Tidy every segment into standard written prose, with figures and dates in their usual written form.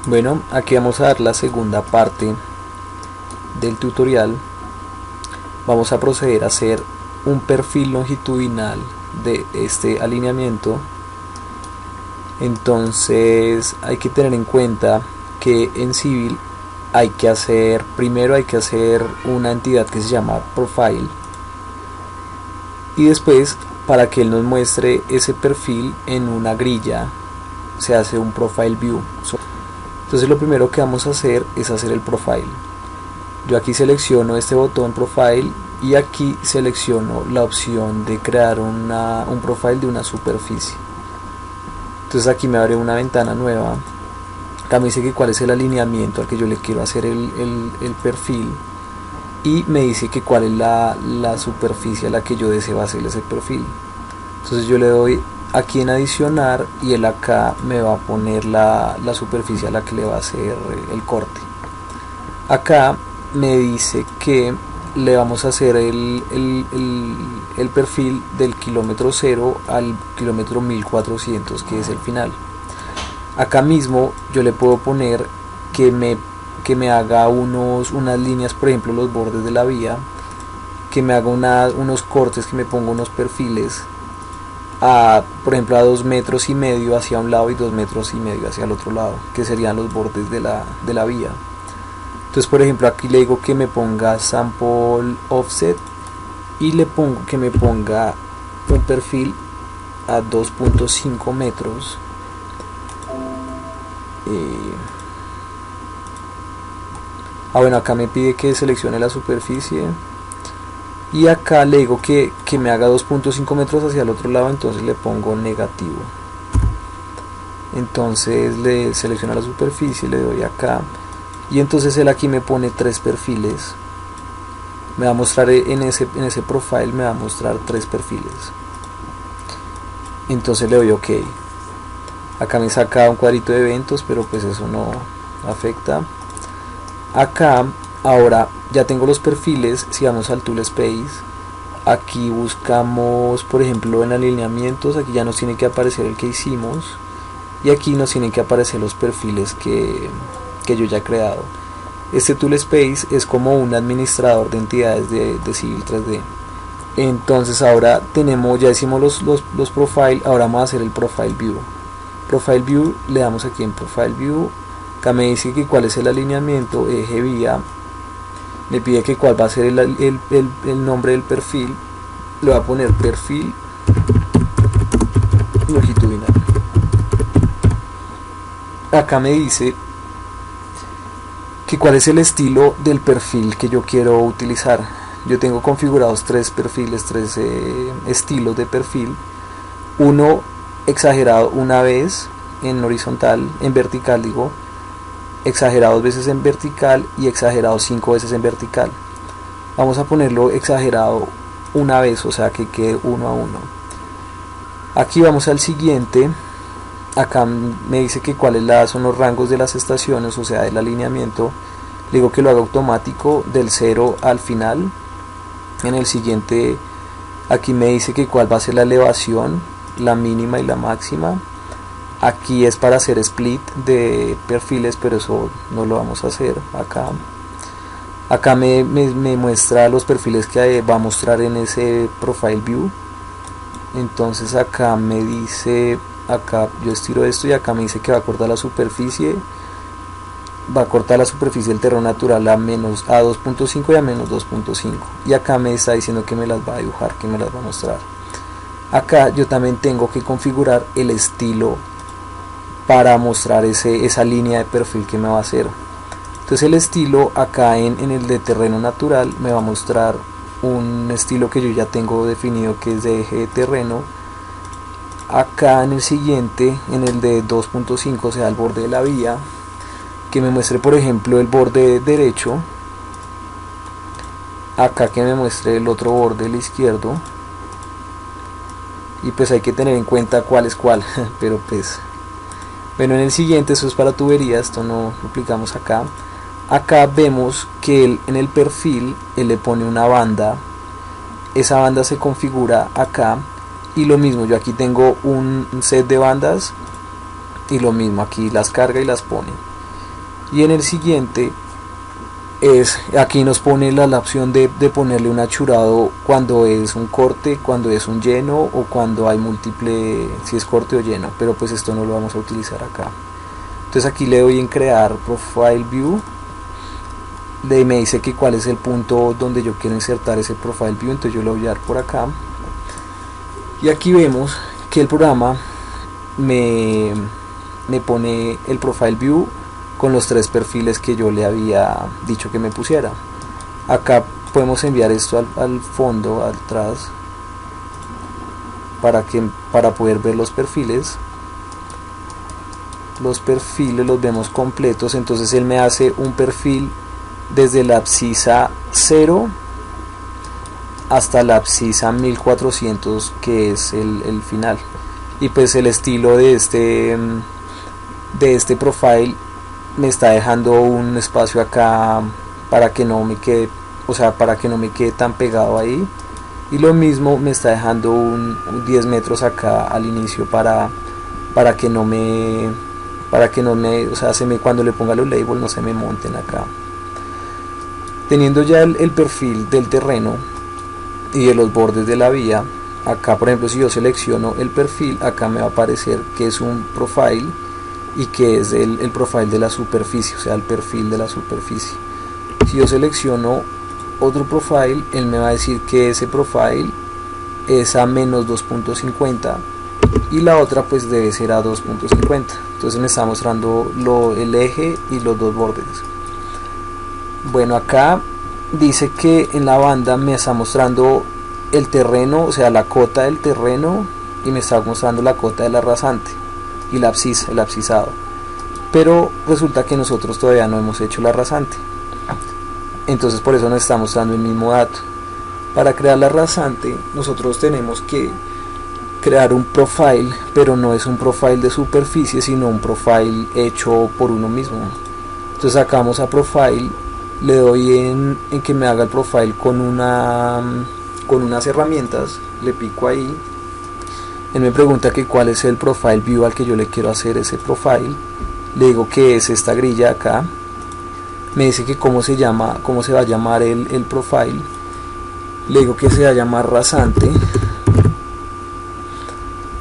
Bueno, aquí vamos a dar la segunda parte del tutorial. Vamos a proceder a hacer un perfil longitudinal de este alineamiento. Entonces hay que tener en cuenta que en Civil primero hay que hacer una entidad que se llama Profile, y después, para que él nos muestre ese perfil en una grilla, se hace un Profile View. Entonces lo primero que vamos a hacer es hacer el Profile. Yo aquí selecciono este botón Profile y aquí selecciono la opción de crear un profile de una superficie. Entonces aquí me abre una ventana nueva. Acá me dice que cuál es el alineamiento al que yo le quiero hacer el perfil, y me dice que cuál es la superficie a la que yo deseo hacerle ese perfil. Entonces yo le doy aquí en adicionar y él acá me va a poner la superficie a la que le va a hacer el corte. Acá me dice que le vamos a hacer el perfil del kilómetro 0 al kilómetro 1400, que es el final. Acá mismo yo le puedo poner que me haga unas líneas, por ejemplo los bordes de la vía, que me haga unos cortes, que me ponga unos perfiles por ejemplo a 2,5 metros hacia un lado y 2,5 metros hacia el otro lado, que serían los bordes de la vía. Entonces, por ejemplo, aquí le digo que me ponga sample offset y le pongo que me ponga un perfil a 2,5 metros. Bueno, acá me pide que seleccione la superficie, y acá le digo que me haga 2,5 metros hacia el otro lado, entonces le pongo negativo. Entonces le selecciono la superficie, le doy acá, y entonces él aquí me pone 3 perfiles. Me va a mostrar en ese profile, me va a mostrar 3 perfiles. Entonces le doy OK. Acá me saca un cuadrito de eventos, pero pues eso no afecta. Acá ahora ya tengo los perfiles. Si vamos al Tool Space, aquí buscamos, por ejemplo, en alineamientos, aquí ya nos tiene que aparecer el que hicimos, y aquí nos tienen que aparecer los perfiles que yo ya he creado. Este Tool Space es como un administrador de entidades de Civil 3D. Entonces ahora ya hicimos los profile, ahora vamos a hacer el Profile View. Profile View, le damos aquí en Profile View. Acá me dice que cuál es el alineamiento, eje, vía. Me pide que cuál va a ser el nombre del perfil. Le voy a poner perfil longitudinal. Acá me dice que cuál es el estilo del perfil que yo quiero utilizar. Yo tengo configurados 3 perfiles, 3 estilos de perfil. Uno exagerado una vez en horizontal, en vertical digo, exagerado 2 veces en vertical y exagerado 5 veces en vertical. Vamos a ponerlo exagerado una vez, o sea que quede 1 a 1. Aquí vamos al siguiente. Acá me dice que cuáles son los rangos de las estaciones, o sea del alineamiento. Le digo que lo haga automático del 0 al final. En el siguiente aquí me dice que cuál va a ser la elevación, la mínima y la máxima. Aquí es para hacer split de perfiles, pero eso no lo vamos a hacer acá me muestra los perfiles que va a mostrar en ese Profile View. Entonces acá me dice, acá yo estiro esto y acá me dice que va a cortar la superficie, del terreno natural a 2.5 y a menos 2.5, y acá me está diciendo que me las va a dibujar, que me las va a mostrar. Acá yo también tengo que configurar el estilo para mostrar esa línea de perfil que me va a hacer. Entonces el estilo acá en el de terreno natural me va a mostrar un estilo que yo ya tengo definido, que es de eje de terreno. Acá en el siguiente, en el de 2.5, o sea el borde de la vía, que me muestre por ejemplo el borde derecho. Acá que me muestre el otro borde, el izquierdo. Y pues hay que tener en cuenta cuál es cuál. Pero pues bueno, en el siguiente, eso es para tuberías, esto no lo aplicamos acá. Acá vemos que en el perfil él le pone una banda. Esa banda se configura acá, y lo mismo, yo aquí tengo un set de bandas y lo mismo, aquí las carga y las pone. y en el siguiente aquí nos pone la opción de ponerle un achurado cuando es un corte, cuando es un lleno o cuando hay múltiple, si es corte o lleno, pero pues esto no lo vamos a utilizar acá. Entonces aquí le doy en crear profile view, me dice que cuál es el punto donde yo quiero insertar ese profile view, entonces yo lo voy a dar por acá y aquí vemos que el programa me pone el profile view con los 3 perfiles que yo le había dicho que me pusiera. Acá podemos enviar esto al fondo, atrás, para poder ver los perfiles. Los perfiles los vemos completos, entonces él me hace un perfil desde la abscisa 0 hasta la abscisa 1400, que es el final. Y pues el estilo de este profile me está dejando un espacio acá para que no me quede, o sea, para que no me quede tan pegado ahí, y lo mismo me está dejando un 10 metros acá al inicio para que no me, o sea, cuando le ponga los labels no se me monten acá. Teniendo ya el perfil del terreno y de los bordes de la vía, acá por ejemplo si yo selecciono el perfil, acá me va a aparecer que es un profile y que es el profile de la superficie, o sea, el perfil de la superficie. Si yo selecciono otro profile, él me va a decir que ese profile es a menos 2.50 y la otra pues debe ser a 2.50. Entonces me está mostrando el eje y los dos bordes. Bueno, acá dice que en la banda me está mostrando el terreno, o sea, la cota del terreno, y me está mostrando la cota de la rasante y la abscisa, el abscisado, pero resulta que nosotros todavía no hemos hecho la rasante, entonces por eso nos está mostrando el mismo dato. Para crear la rasante nosotros tenemos que crear un profile, pero no es un profile de superficie, sino un profile hecho por uno mismo. Entonces sacamos a profile, le doy en que me haga el profile con unas herramientas, le pico ahí. Él me pregunta que cuál es el profile view al que yo le quiero hacer ese profile. Le digo que es esta grilla acá. Me dice que cómo se va a llamar el profile. Le digo que se va a llamar rasante.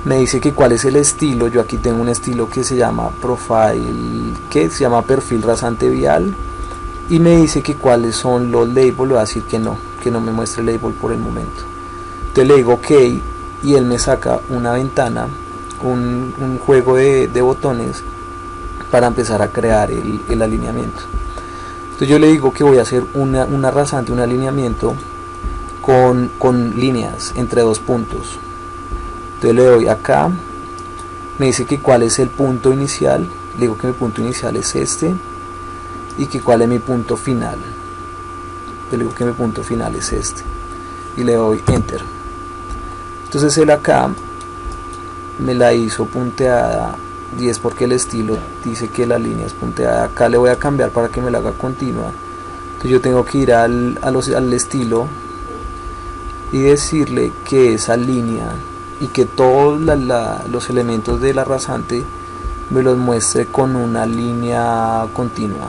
Me dice que cuál es el estilo. Yo aquí tengo un estilo que se llama profile, que se llama perfil rasante vial. Y me dice que cuáles son los labels. Le voy a decir que no me muestre el label por el momento. Entonces le digo ok, y él me saca una ventana, un juego de botones para empezar a crear el alineamiento. Entonces yo le digo que voy a hacer una rasante, un alineamiento con líneas entre 2 puntos. Entonces le doy acá, me dice que cuál es el punto inicial, le digo que mi punto inicial es este y que cuál es mi punto final. Le digo que mi punto final es este y le doy enter. Entonces él acá me la hizo punteada 10 porque el estilo dice que la línea es punteada. Acá le voy a cambiar para que me la haga continua. Entonces yo tengo que ir al estilo y decirle que esa línea y que todos los elementos de la rasante me los muestre con una línea continua.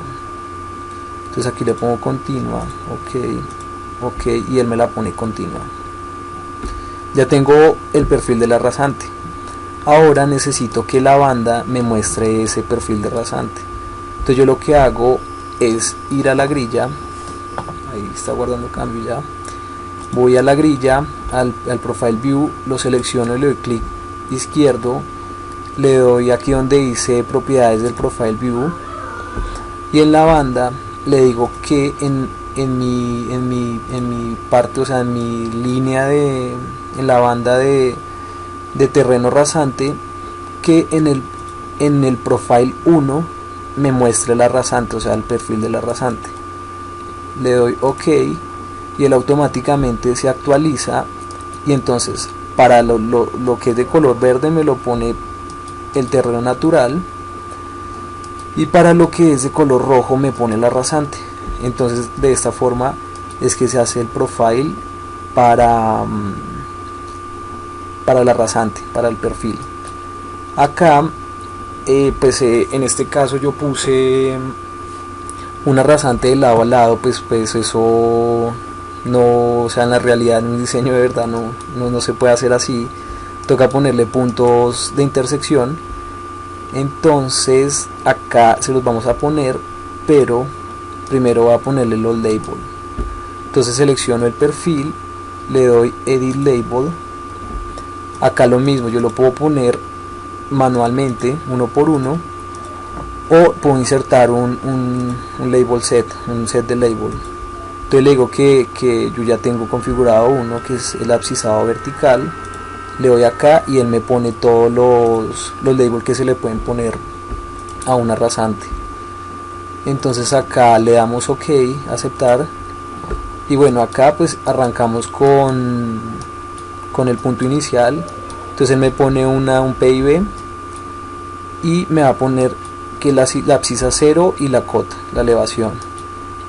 Entonces aquí le pongo continua, ok, y él me la pone continua. Ya tengo el perfil de la rasante. Ahora necesito que la banda me muestre ese perfil de rasante. Entonces yo lo que hago es ir a la grilla, ahí está guardando cambio ya. Voy a la grilla, al profile view, lo selecciono y le doy clic izquierdo, le doy aquí donde dice propiedades del profile view y en la banda le digo que en mi parte, o sea en mi línea en la banda de terreno rasante, que en el profile 1 me muestre la rasante, o sea el perfil de la rasante. Le doy ok y él automáticamente se actualiza, y entonces para lo que es de color verde me lo pone el terreno natural, y para lo que es de color rojo me pone la rasante. Entonces de esta forma es que se hace el profile para la rasante, para el perfil. Acá en este caso yo puse una rasante de lado a lado, pues eso no, o sea, en la realidad, en un diseño de verdad no se puede hacer así. Toca ponerle puntos de intersección. Entonces acá se los vamos a poner, pero primero voy a ponerle los labels. Entonces selecciono el perfil, le doy edit label. Acá lo mismo, yo lo puedo poner manualmente, uno por uno, o puedo insertar un label set, un set de label. Entonces le digo que yo ya tengo configurado uno que es el abscisado vertical. Le doy acá y él me pone todos los labels que se le pueden poner a una rasante. Entonces acá le damos OK, aceptar. Y bueno, acá pues arrancamos con el punto inicial. Entonces él me pone un PIB y me va a poner que la abscisa 0 y la cota, la elevación.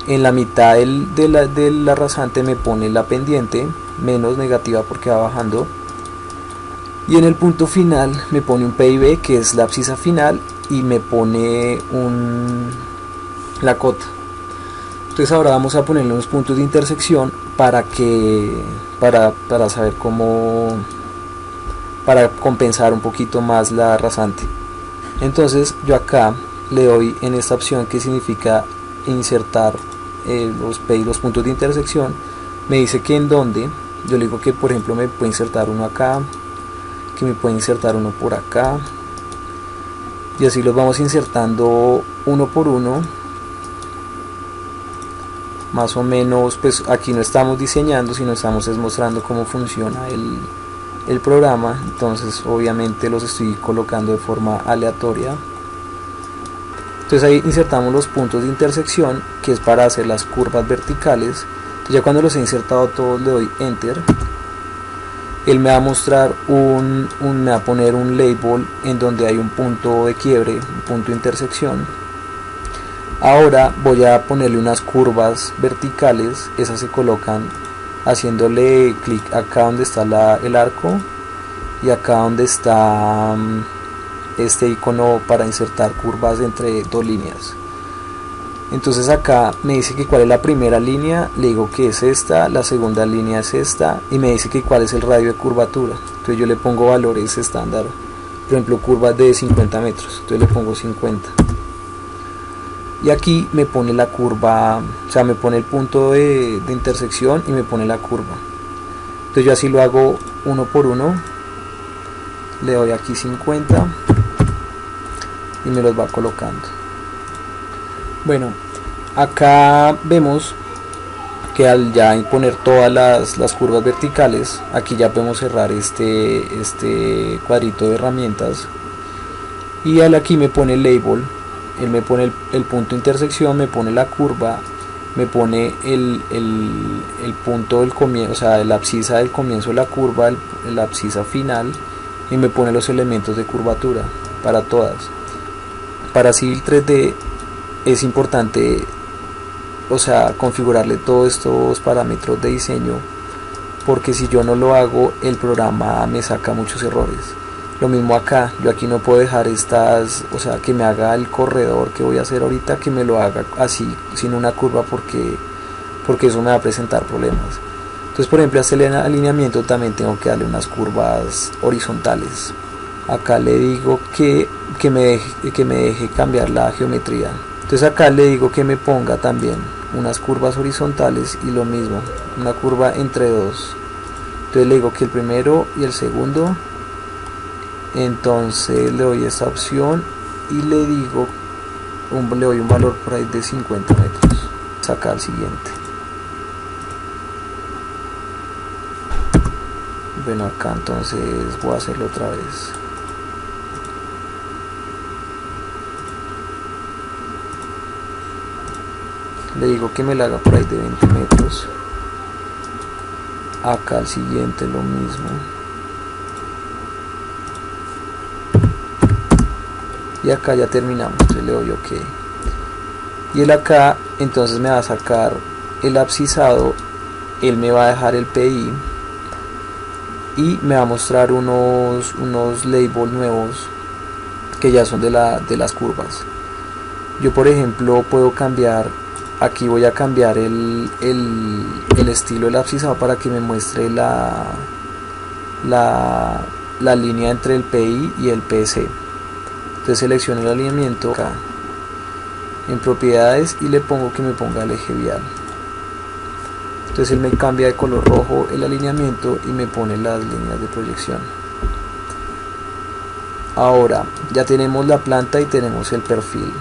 En la mitad de la rasante me pone la pendiente, menos negativa porque va bajando. Y en el punto final me pone un PIB que es la abscisa final y me pone la cota. Entonces ahora vamos a ponerle unos puntos de intersección para saber cómo, para compensar un poquito más la rasante. Entonces yo acá le doy en esta opción que significa insertar los puntos de intersección. Me dice que en dónde. Yo le digo que por ejemplo me puede insertar uno acá, que me puede insertar uno por acá, y así los vamos insertando uno por uno. Más o menos, pues aquí no estamos diseñando, sino estamos mostrando cómo funciona el programa. Entonces obviamente los estoy colocando de forma aleatoria. Entonces ahí insertamos los puntos de intersección, que es para hacer las curvas verticales. Entonces ya cuando los he insertado todos le doy enter. Él me va a mostrar me va a poner un label en donde hay un punto de quiebre, un punto de intersección. Ahora voy a ponerle unas curvas verticales. Esas se colocan haciéndole clic acá donde está el arco y acá donde está este icono para insertar curvas entre dos líneas. Entonces acá me dice que cuál es la primera línea, le digo que es esta, la segunda línea es esta, y me dice que cuál es el radio de curvatura. Entonces yo le pongo valores estándar, por ejemplo curvas de 50 metros, entonces le pongo 50. Y aquí me pone la curva, o sea me pone el punto de intersección y me pone la curva. Entonces yo así lo hago uno por uno, le doy aquí 50 y me los va colocando. Bueno, acá vemos que al ya poner todas las curvas verticales, aquí ya podemos cerrar este cuadrito de herramientas, y aquí me pone el label. Él me pone el punto de intersección, me pone la curva, me pone el punto del comienzo, o sea, la abscisa del comienzo de la curva, la abscisa final, y me pone los elementos de curvatura para todas. Para Civil 3D es importante, o sea, configurarle todos estos parámetros de diseño, porque si yo no lo hago, el programa me saca muchos errores. Lo mismo acá, yo aquí no puedo dejar estas, o sea, que me haga el corredor que voy a hacer ahorita, que me lo haga así, sin una curva, porque eso me va a presentar problemas. Entonces, por ejemplo, a este alineamiento también tengo que darle unas curvas horizontales. Acá le digo que me deje cambiar la geometría. Entonces acá le digo que me ponga también unas curvas horizontales y lo mismo, una curva entre dos. Entonces le digo que el primero y el segundo. Entonces le doy esta opción y le digo, le doy un valor por ahí de 50 metros. Sacar el siguiente. Bueno, acá entonces voy a hacerlo otra vez. Le digo que me la haga por ahí de 20 metros. Acá el siguiente lo mismo. Y acá ya terminamos, entonces le doy OK. Y él acá entonces me va a sacar el abscisado, él me va a dejar el PI y me va a mostrar unos labels nuevos que ya son de las curvas. Yo por ejemplo puedo cambiar, aquí voy a cambiar el estilo del abscisado para que me muestre la línea entre el PI y el PC. Entonces selecciono el alineamiento acá en propiedades y le pongo que me ponga el eje vial. Entonces él me cambia de color rojo el alineamiento y me pone las líneas de proyección. Ahora ya tenemos la planta y tenemos el perfil.